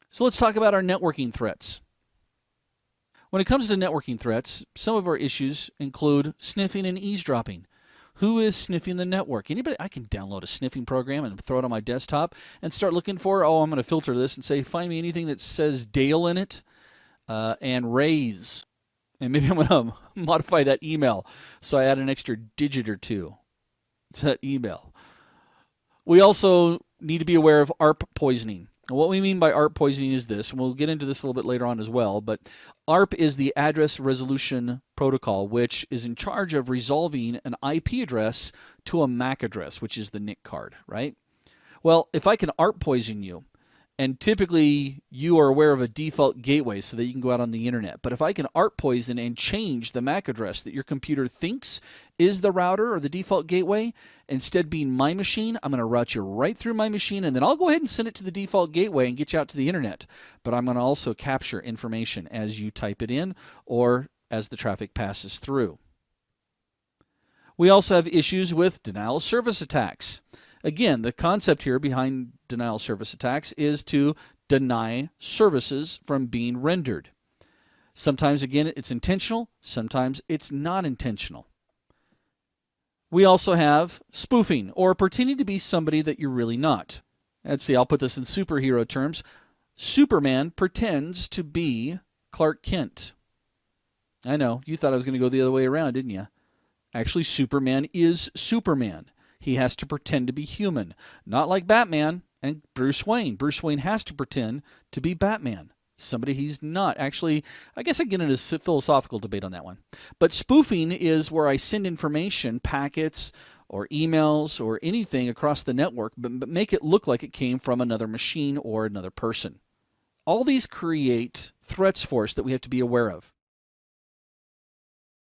So let's talk about our networking threats. When it comes to networking threats, some of our issues include sniffing and eavesdropping. Who is sniffing the network? Anybody? I can download a sniffing program and throw it on my desktop and start looking for, I'm going to filter this and say, find me anything that says Dale in it and Rays. And maybe I'm going to modify that email so I add an extra digit or two to that email. We also need to be aware of ARP poisoning. And what we mean by ARP poisoning is this, and we'll get into this a little bit later on as well, but ARP is the Address Resolution Protocol, which is in charge of resolving an IP address to a MAC address, which is the NIC card, right? Well, if I can ARP poison you, and typically you are aware of a default gateway so that you can go out on the internet. But if I can ARP poison and change the MAC address that your computer thinks is the router or the default gateway, instead being my machine, I'm going to route you right through my machine, and then I'll go ahead and send it to the default gateway and get you out to the internet. But I'm going to also capture information as you type it in or as the traffic passes through. We also have issues with denial of service attacks. Again, the concept here behind denial of service attacks is to deny services from being rendered. Sometimes, again, it's intentional. Sometimes it's not intentional. We also have spoofing, or pretending to be somebody that you're really not. Let's see, I'll put this in superhero terms. Superman pretends to be Clark Kent. I know, you thought I was going to go the other way around, didn't you? Actually, Superman is Superman. He has to pretend to be human, not like Batman and Bruce Wayne. Bruce Wayne has to pretend to be Batman, somebody he's not. Actually, I guess I get into a philosophical debate on that one. But spoofing is where I send information, packets, or emails, or anything across the network, but make it look like it came from another machine or another person. All these create threats for us that we have to be aware of.